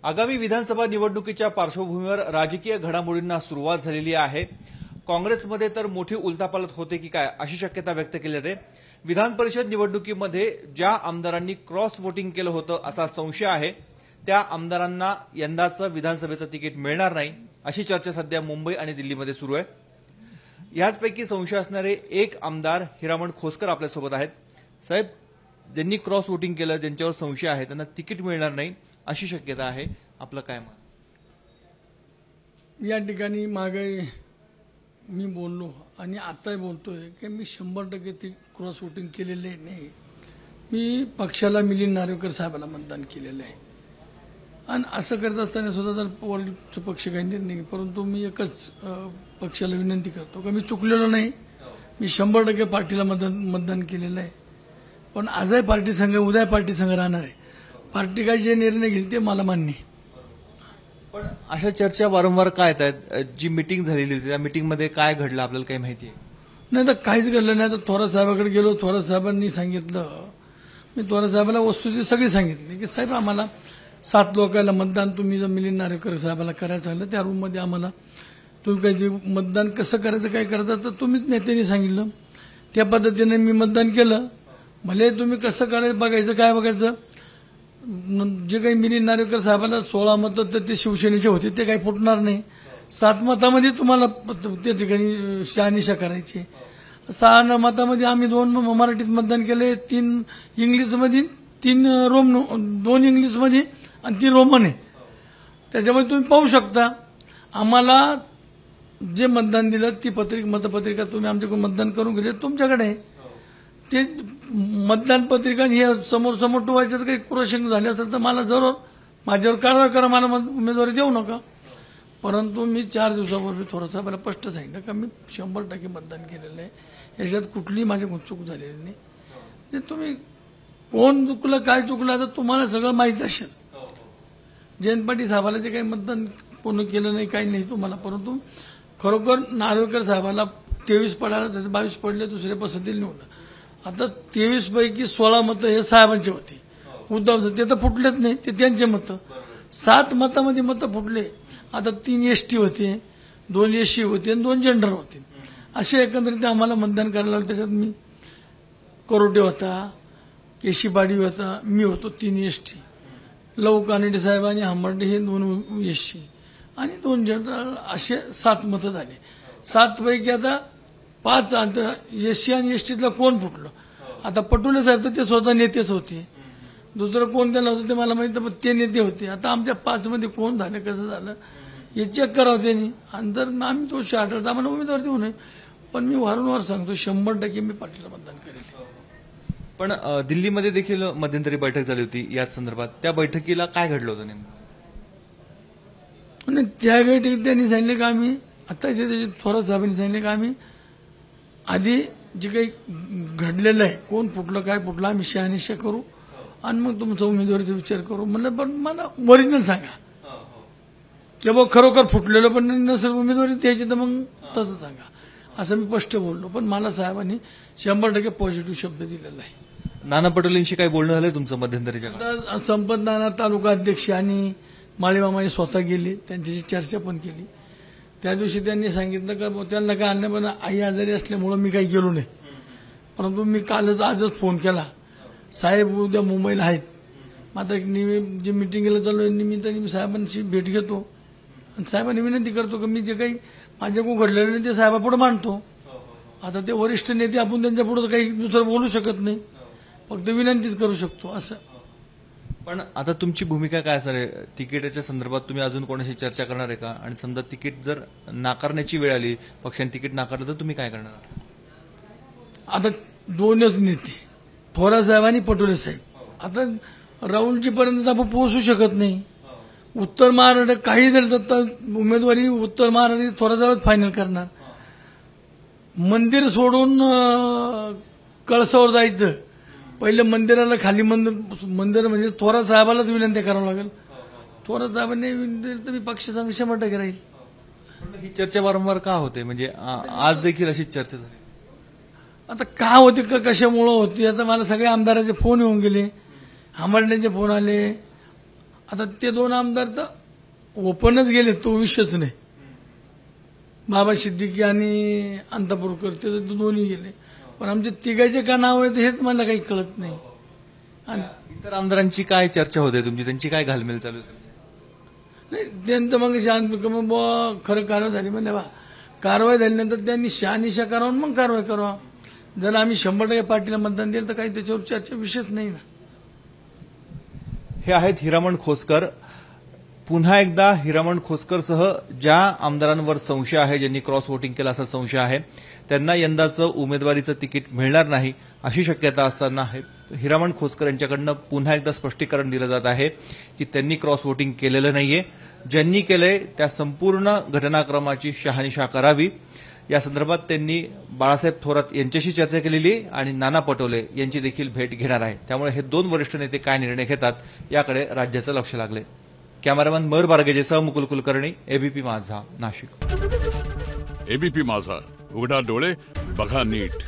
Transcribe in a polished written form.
आगामी विधानसभा निवडणुकीच्या पार्श्वभूमीवर राजकीय घडामोडींना सुरुवात झालेली आहे। काँग्रेसमध्ये तर मोठी उलथापालथ होते की काय अशी शक्यता व्यक्त केली जाते। विधान परिषद निवडणुकीमध्ये ज्या आमदारांनी क्रॉस वोटिंग केलं होतं असा संशय आहे, त्या आमदारांना यंदाचं विधानसभेचं तिकीट मिळणार नाही अशी चर्चा सध्या मुंबई आणि दिल्लीमध्ये सुरू आहे। याचपैकी संशय असणारे एक आमदार हिरामण खोसकर आपल्यासोबत आहेत। साहेब, ज्यांनी क्रॉस वोटिंग केलं, ज्यांच्यावर संशय आहे, त्यांना तिकीट मिळणार नाही अशी शक्यता आहे, आपलं काय मत? या ठिकाणी मागे मी बोललो आणि आताही बोलतोय की मी 100% ती क्रॉस वोटिंग केलेले नाही। मी पक्षाला मिलिंद नार्वेकर साहेबांना मतदान केलेलं आहे आणि असं करत असताना सुद्धा जर वरिष्ठ पक्ष काही निर्णय नाही, परंतु मी एकच पक्षाला विनंती करतो की मी चुकलेलो नाही। मी 100% पार्टीला मतदान केलेलं आहे, पण आजही पार्टी संघ, उद्या पार्टी संघ राहणार आहे। पार्टी काय जे निर्णय घेईल ते मला मान्य आहे। पण अशा चर्चा वारंवार काय येतात? जी मीटिंग झालेली होती त्या मीटिंगमध्ये काय घडलं आपल्याला काही माहिती आहे? नाही तर काहीच घडलं नाही। तर थोरात साहेबांकडे गेलो, थोरात साहेबांनी सांगितलं, मी थोरात साहेबांना वस्तुस्थिती सगळी सांगितली की साहेब आम्हाला 7 लोकांना मतदान तुम्ही जर मिलिंद नार्वेकर साहेबांना करायचं सांगितलं, त्या रूममध्ये आम्हाला तुम्ही काही मतदान कसं करायचं काय करायचं तर तुम्हीच नेत्यांनी सांगितलं, त्या पद्धतीने मी मतदान केलं। भले तुम्ही कसं करायचं बघायचं, काय बघायचं, जे काही मिलिंद नार्वेकर साहेबांना 16 मतं तर ते शिवसेनेचे होते, ते काही फुटणार नाही। 7 मतामध्ये तुम्हाला त्या ठिकाणी शहानिशा करायची। 6 मतामध्ये आम्ही 2 मराठीत मतदान केले, 3 इंग्लिशमध्ये, 2 इंग्लिशमध्ये आणि 3 रोमन आहे। त्याच्यामध्ये तुम्ही पाहू शकता आम्हाला जे मतदान दिलं ती मतपत्रिका तुम्ही आमच्याकडून मतदान करून घेतले, तुमच्याकडे आहे ते मतदान पत्रिका। हे समोर टोवायचं काही क्रॉसिंग झाले असेल तर मला जरूर माझ्यावर कारवाई करा, मला उमेदवारी देऊ नका। परंतु मी 4 दिवसापूर्वी थोरात साहेबांना स्पष्ट सांगितलं की मी 100% मतदान केलेलं आहे, याच्यात कुठलीही माझ्याकडून चूक झालेली नाही। ते तुम्ही कोण चुकलं, काय चुकलं आता तुम्हाला सगळं माहीत असेल। जयंत पाटील साहेबाला जे काही मतदान पूर्ण केलं नाही, काही नाही तुम्हाला, परंतु खरोखर नार्वेकर साहेबाला 23 पडायला 22 पडले, दुसऱ्या पसंतीला निवडलं। आता 23 पैकी 16 मतं हे साहेबांचे होते, उद्धवचे ते तर फुटलेच नाही, ते त्यांचे मतं। 7 मतामध्ये मतं फुटले। आता 3 एसटी होते, 2 एससी होते आणि 2 जेंडर होते, असे एकंदरीत आम्हाला मतदान करायला लागलं। त्याच्यात मी करोटे होता, केशी पाडी होता, मी होतो 3 एसटी, लव कानेडे साहेब आणि हंबर्डे हे 2 एससी आणि 2 जेंडर, असे 7 मतं झाले। 7 पैकी आता 5 एससी आणि एसटीतला कोण फुटलं? आता पटोले साहेब तर ते स्वतः नेतेच होते, दुसरं कोण त्याला होतं ते मला माहिती, पण ते नेते होते। आता आमच्या 5 मध्ये कोण झालं, कसं झालं हे चेक करावं त्यांनी, आणि जर आम्ही तो आठवत आम्हाला उमेदवार देऊ नये। पण मी वारंवार सांगतो 100% मी पार्टीला मतदान करेल। पण दिल्लीमध्ये देखील मध्यंतरी बैठक झाली होती याच संदर्भात, त्या बैठकीला काय घडलं होतं नेमकं? आणि त्या बैठकीत त्यांनी सांगितलं की आम्ही आता थोरात साहेबांनी सांगितलं की आम्ही आधी जे काही घडलेलं आहे, कोण फुटलं काय फुटलं, आम्ही शहानिशा करू आणि मग तुमचा उमेदवारीचा विचार करू। म्हणलं पण मला ओरिजिनल सांगा की बाबा खरोखर फुटलेलं पण नसेल उमेदवारी द्यायची तर मग तसं सांगा, असं मी स्पष्ट बोललो। पण मला साहेबांनी 100% पॉझिटिव्ह शब्द दिलेला आहे। नाना पटोलेंशी काही बोलणं झालंय तुमचं मध्यंतरीच्या? संपत नाना तालुका अध्यक्ष आणि माळीमामा स्वतः गेले, त्यांच्याशी चर्चा पण केली। त्या दिवशी त्यांनी सांगितलं का त्यांना काय आणलं, पण आई आजारी असल्यामुळं मी काही गेलो नाही। परंतु मी आजच फोन केला, साहेब उद्या मुंबईला आहेत, आता जे मिटिंगला चालू निमित्ताने मी साहेबांची भेट घेतो आणि साहेबांनी विनंती करतो की मी जे काही माझ्याकडून घडलेलं नाही ते साहेबापुढे मांडतो। आता ते वरिष्ठ नेते, आपण त्यांच्या पुढे काही दुसरं बोलू शकत नाही, फक्त विनंतीच करू शकतो असं। पण आता तुमची भूमिका काय असणार आहे तिकिटाच्या संदर्भात? तुम्ही अजून कोणाशी चर्चा करणार आहे का? आणि समजा तिकीट जर नाकारण्याची वेळ आली, पक्षाने तिकीट नाकारलं तर तुम्ही काय करणार? आता 2च नेते, थोरात साहेब आणि पटोले साहेब, आता राहुलजी पर्यंत आपण पोहोचू शकत नाही। उत्तर महाराष्ट्र काही झालं तर उमेदवारी उत्तर महाराष्ट्र थोरात साहेब फायनल करणार। मंदिर सोडून कळसावर जायचं, पहिले मंदिराला खाली मंदिर म्हणजे थोरात साहेबालाच विनंती करावं लागेल। थोरात साहेबांनी विनंती तर मी पक्ष संघ 100% राहील। ही चर्चा वारंवार का होते? म्हणजे आज देखील अशीच चर्चा झाली। आता का होती का कशामुळं होती? आता मला सगळे आमदाराचे फोन येऊन गेले, हंबर्डेचे फोन आले, आता ते 2 आमदार तर ओपनच गेले, तो विषयच नाही. बाबा सिद्दीकी आणि अंतापूरकर ते तर दोन्ही गेले, पण आमचे तिघाचे का नाव आहेत हेच मला काही कळत नाही. आणि इतर आमदारांची काय चर्चा होते तुमची, त्यांची काय घालमेल चालू आहे? नाही, त्यांचं मग शांत मग बुवा खरं कारवाई झाली म्हणजे बा कारवाई झाल्यानंतर त्यांनी शहानिशा करावं मग कारवाई करावा. जर आम्ही 100% पार्टीला मतदान दिलं तर काही त्याच्यावर चर्चा विषयच नाही ना. हे आहेत हिरामण खोसकर. पुन्हा एकदा हिरामण खोसकरसह ज्या आमदारांवर संशय आहे, ज्यांनी क्रॉस वोटिंग केलं असा संशय आहे, त्यांना यंदाचं उमेदवारीचं तिकीट मिळणार नाही अशी शक्यता असताना हिरामण खोसकर यांच्याकडनं पुन्हा एकदा स्पष्टीकरण दिलं जात आहे की त्यांनी क्रॉस वोटिंग केलेलं नाहीये. ज्यांनी केलंय त्या संपूर्ण घटनाक्रमाची शहानिशा करावी या संदर्भात त्यांनी बाळासाहेब थोरात यांच्याशी चर्चा केलेली आणि नाना पटोले यांची देखील भेट घेणार आहे. त्यामुळे हे 2 वरिष्ठ नेते काय निर्णय घेतात याकडे राज्याचं लक्ष लागले. कॅमेरामॅन मयूर बारगेजेसह मुकुल कुलकर्णी, एबीपी माझा, नाशिक. एबीपी माझा, उघडा डोळे बघा नीट.